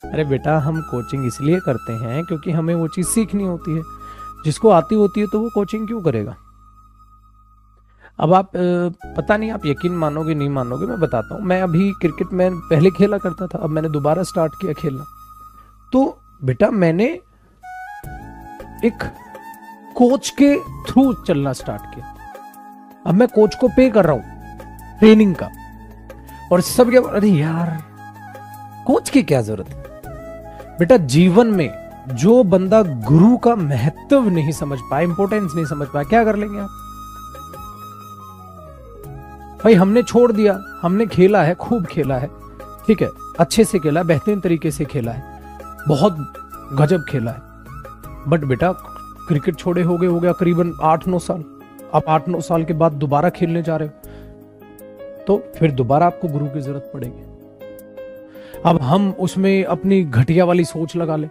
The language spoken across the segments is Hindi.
अरे बेटा, हम कोचिंग इसलिए करते हैं क्योंकि हमें वो चीज सीखनी होती है। जिसको आती होती है तो वो कोचिंग क्यों करेगा। अब आप पता नहीं, आप यकीन मानोगे नहीं मानोगे, मैं बताता हूँ। मैं अभी क्रिकेट में पहले खेला करता था, अब मैंने दोबारा स्टार्ट किया खेलना। तो बेटा मैंने एक कोच के थ्रू चलना स्टार्ट किया। अब मैं कोच को पे कर रहा हूं ट्रेनिंग का, और सब क्या, अरे यार कोच की क्या जरूरत है। बेटा जीवन में जो बंदा गुरु का महत्व नहीं समझ पाया, इंपॉर्टेंस नहीं समझ पाया, क्या कर लेंगे आप। भाई हमने छोड़ दिया, हमने खेला है, खूब खेला है, ठीक है, अच्छे से खेला, बेहतरीन तरीके से खेला है, बहुत गजब खेला है, बट बेटा क्रिकेट छोड़े हो गया करीबन 8-9 साल। अब 8-9 साल के बाद दोबारा खेलने जा रहे हो तो फिर दोबारा आपको गुरु की जरूरत पड़ेगी। अब हम उसमें अपनी घटिया वाली सोच लगा ले,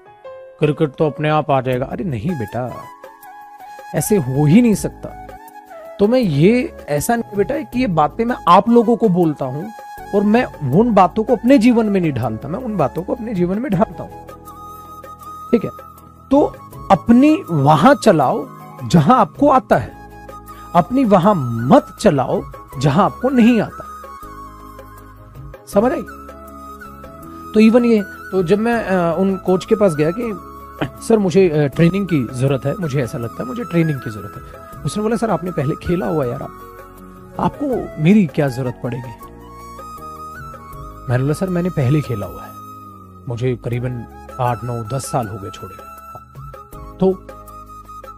क्रिकेट तो अपने आप आ जाएगा। अरे नहीं बेटा, ऐसे हो ही नहीं सकता। तो मैं ये ऐसा नहीं बेटा कि ये बातें मैं आप लोगों को बोलता हूं और मैं उन बातों को अपने जीवन में नहीं ढालता, मैं उन बातों को अपने जीवन में ढालता हूं, ठीक है। तो अपनी वहां चलाओ जहां आपको आता है, अपनी वहां मत चलाओ जहां आपको नहीं आता। समझ आई। तो इवन ये, तो जब मैं उन कोच के पास गया कि सर मुझे ट्रेनिंग की जरूरत है, मुझे ऐसा लगता है मुझे ट्रेनिंग की जरूरत है। उसने बोला सर आपने पहले खेला हुआ यार, आपको मेरी क्या जरूरत पड़ेगी। मैंने बोला सर मैंने पहले खेला हुआ है, मुझे करीबन 8-9-10 साल हो गए छोड़े।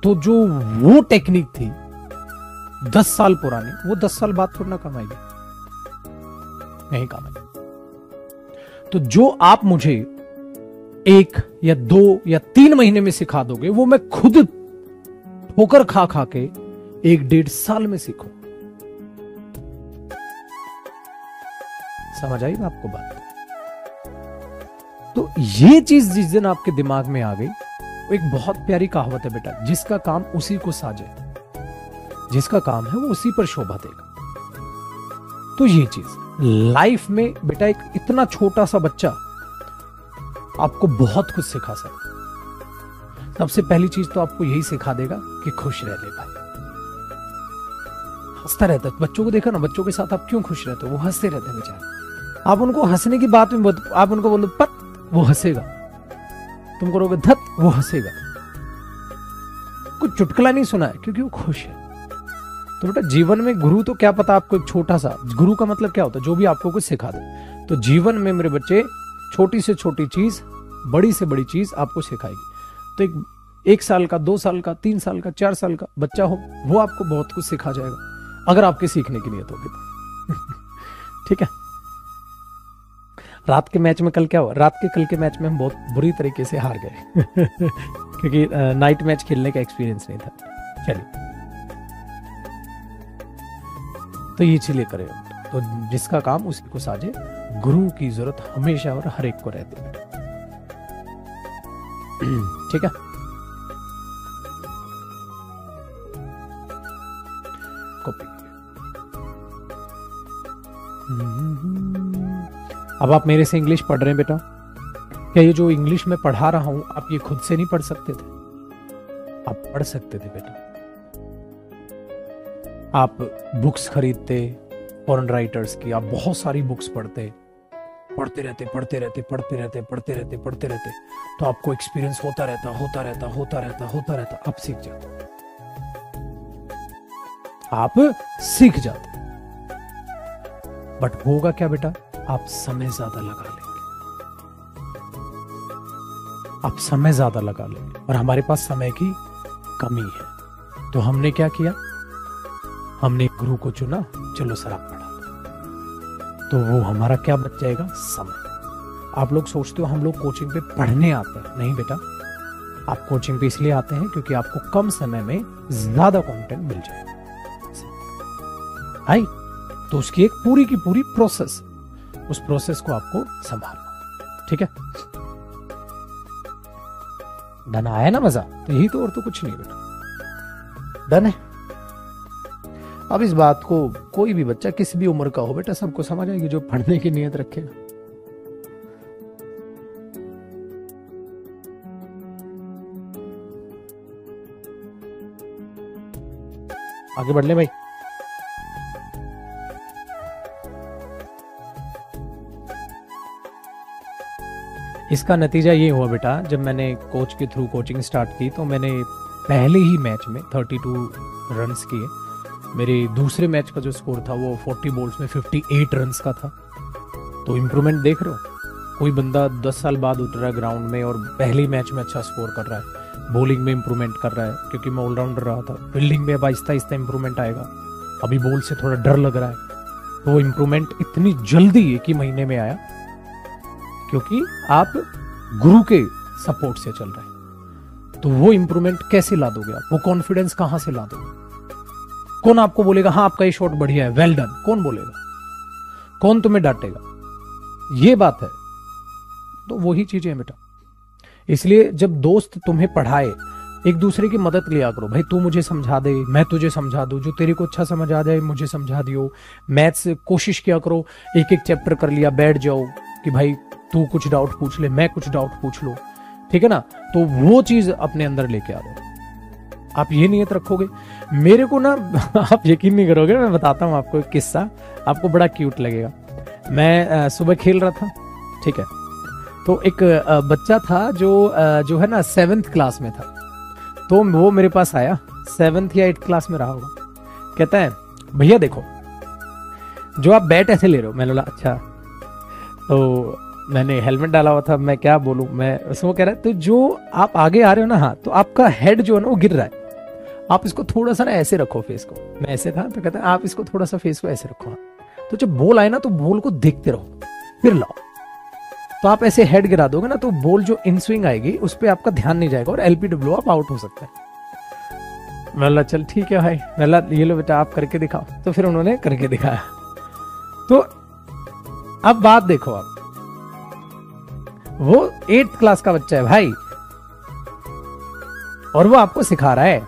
तो जो वो टेक्निक थी 10 साल पुरानी, वो 10 साल बाद थोड़ा ना काम आएगी, नहीं काम आएगी। तो जो आप मुझे 1 या 2 या 3 महीने में सिखा दोगे, वो मैं खुद ठोकर खा खा के 1-1.5 साल में सीखूं। समझ आई आपको बात। तो ये चीज जिस दिन आपके दिमाग में आ गई, वो एक बहुत प्यारी कहावत है बेटा, जिसका काम उसी को साजे, जिसका काम है वो उसी पर शोभा देगा। तो ये चीज लाइफ में बेटा, एक इतना छोटा सा बच्चा आपको बहुत कुछ सिखा सकता। सबसे पहली चीज तो आपको यही सिखा देगा कि खुश रह ले भाई, हंसता रहता है। बच्चों को देखा ना, बच्चों के साथ आप क्यों खुश रहते हो, वो हंसते रहते हैं बेचारे। आप उनको हंसने की बात में आप उनको बोलो पत, वो हंसेगा। तुम करोगे धत, वो हंसेगा। कुछ चुटकुला नहीं सुना है क्योंकि वो खुश है। तो बेटा जीवन में गुरु तो क्या पता आपको एक छोटा सा, गुरु का मतलब क्या होता है, जो भी आपको कुछ सिखा दे। तो जीवन में मेरे बच्चे छोटी से छोटी चीज, बड़ी से बड़ी चीज आपको सिखाएगी। तो एक साल का, 2 साल का, 3 साल का, 4 साल का बच्चा हो, वो आपको बहुत कुछ सिखा जाएगा, अगर आपके सीखने की नीयत होगी तो। ठीक है। रात के मैच में कल क्या हुआ, कल के मैच में हम बहुत बुरी तरीके से हार गए क्योंकि नाइट मैच खेलने का एक्सपीरियंस नहीं था। चलिए, तो ये चलिए करें। तो जिसका काम उसी को साजे, गुरु की जरूरत हमेशा और हर एक को रहती है। ठीक है। कॉपी। अब आप मेरे से इंग्लिश पढ़ रहे हैं बेटा, क्या ये जो इंग्लिश में पढ़ा रहा हूं आप ये खुद से नहीं पढ़ सकते थे? आप पढ़ सकते थे बेटा। आप बुक्स खरीदते फॉरेन राइटर्स की, आप बहुत सारी बुक्स पढ़ते रहते, तो आपको एक्सपीरियंस होता रहता, आप सीख जाते, सीख जाते। बट होगा क्या बेटा, आप समय ज्यादा लगा लेंगे, और हमारे पास समय की कमी है। तो हमने क्या किया, हमने एक गुरु को चुना, चलो सर आप पढ़ा, तो वो हमारा क्या बच जाएगा, समय। आप लोग सोचते हो हम लोग कोचिंग पे पढ़ने आते हैं, नहीं बेटा, आप कोचिंग पे इसलिए आते हैं क्योंकि आपको कम समय में ज्यादा कंटेंट मिल जाएगा। आई, तो उसकी एक पूरी की पूरी प्रोसेस, उस प्रोसेस को आपको संभालना। ठीक है, डन आया ना मजा? तो यही तो, और तो कुछ नहीं बेटा, डन है। अब इस बात को कोई भी बच्चा किसी भी उम्र का हो बेटा, सबको समझ आएगी जो पढ़ने की नीयत रखेगा। आगे बढ़ ले भाई। इसका नतीजा ये हुआ बेटा, जब मैंने कोच के थ्रू कोचिंग स्टार्ट की तो मैंने पहले ही मैच में 32 रन्स किए। मेरे दूसरे मैच का जो स्कोर था वो 40 बॉल्स में 58 रन्स का था। तो इम्प्रूवमेंट देख रहे हो, कोई बंदा 10 साल बाद उतर रहा है ग्राउंड में और पहले ही मैच में अच्छा स्कोर कर रहा है। बॉलिंग में इम्प्रूवमेंट कर रहा है क्योंकि मैं ऑलराउंडर रहा था। फील्डिंग में अब आहिस्ता आहिस्ता इम्प्रूवमेंट आएगा। अभी बॉल से थोड़ा डर लग रहा है, तो वो इम्प्रूवमेंट इतनी जल्दी एक ही महीने में आया क्योंकि आप गुरु के सपोर्ट से चल रहे हैं। तो वो इंप्रूवमेंट कैसे ला दोगे आप? वो कॉन्फिडेंस कहां से ला दोगे? कौन आपको बोलेगा हाँ आपका ये शॉट बढ़िया है, वेल डन? कौन बोलेगा? कौन तुम्हें डांटेगा? ये बात है। तो वही चीजें हैं बेटा। इसलिए जब दोस्त तुम्हें पढ़ाए, एक दूसरे की मदद लिया करो। भाई तू मुझे समझा दे, मैं तुझे समझा दूं, जो तेरे को अच्छा समझ आ जाए मुझे समझा दियो। मैथ्स कोशिश किया करो, एक एक चैप्टर कर लिया, बैठ जाओ कि भाई तू कुछ डाउट पूछ ले, मैं कुछ डाउट पूछ लो, ठीक है ना? तो वो चीज अपने अंदर लेके आ दो। आप ये नियत रखोगे। मेरे को ना आप यकीन नहीं करोगे, मैं बताता हूँ आपको एक किस्सा, आपको बड़ा क्यूट लगेगा। मैं सुबह खेल रहा था, ठीक है? तो एक बच्चा था जो है ना 7th क्लास में था। तो वो मेरे पास आया, 7th या 8th क्लास में रहा होगा। कहता है भैया देखो, जो आप बैट ऐसे ले रहे हो। मैंने बोला अच्छा। तो मैंने हेलमेट डाला हुआ था, मैं क्या बोलूं, मैं उसमें कह रहा है तो जो आप आगे आ रहे हो ना, हाँ तो आपका हेड जो है ना वो गिर रहा है, आप इसको थोड़ा सा ना ऐसे रखो फेस को। मैं ऐसे था तो कहता है आप इसको थोड़ा सा फेस को ऐसे रखो। तो जब बॉल आए ना तो बॉल को देखते रहो, फिर लाओ। तो आप ऐसे हेड गिरा दोगे ना तो बॉल जो इन स्विंग आएगी उस पर आपका ध्यान नहीं जाएगा और एलपीडब्ल्यू आप आउट हो सकता है। मैं चल ठीक है भाई, मैं ये लो बेटा आप करके दिखाओ। तो फिर उन्होंने करके दिखाया। तो अब बात देखो, आप वो 8th क्लास का बच्चा है भाई, और वो आपको सिखा रहा है।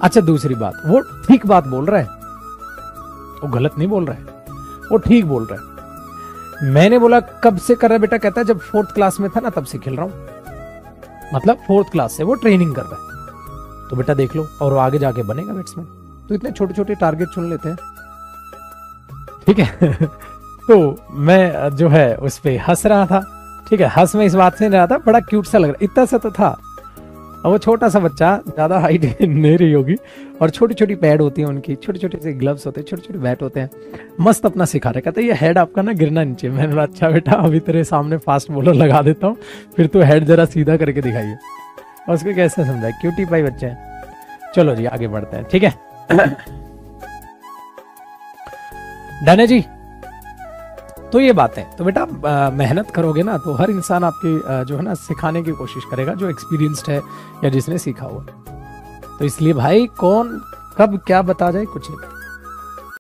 अच्छा दूसरी बात, वो ठीक बात बोल रहा है, वो गलत नहीं बोल रहा है, वो ठीक बोल रहा है। मैंने बोला कब से कर रहा है बेटा? कहता है जब 4th क्लास में था ना तब से खेल रहा हूं। मतलब 4th क्लास से वो ट्रेनिंग कर रहा है। तो बेटा देख लो, और वो आगे जाके बनेगा बैट्समैन। तो इतने छोटे छोटे टारगेट चुन लेते हैं, ठीक है? तो मैं जो है उस पे हंस रहा था, ठीक है? हंस में इस बात से नहीं रहा था, बड़ा क्यूट सा लग रहा, इतना सा तो था। और वो छोटा सा बच्चा, ज्यादा हाइट नहीं रही होगी, और छोटी छोटी पैड होती है उनकी, छोटे छोटे से ग्लव्स होते हैं, छोटे छोटे बैट होते हैं, मस्त अपना सिखा रहे। कहते ये हेड आपका ना गिरना नीचे। मैंने बोला अच्छा बेटा अभी तेरे सामने फास्ट बॉलर लगा देता हूँ, फिर तू हेड जरा सीधा करके दिखाइए। और उसको कैसे समझाए, क्यूटी पाई बच्चे हैं। चलो जी आगे बढ़ते हैं, ठीक है? डन है जी। तो ये बातें, तो बेटा मेहनत करोगे ना तो हर इंसान आपकी जो है ना सिखाने की कोशिश करेगा, जो एक्सपीरियंस्ड है या जिसने सीखा हुआ। तो इसलिए भाई कौन कब क्या बता जाए कुछ नहीं।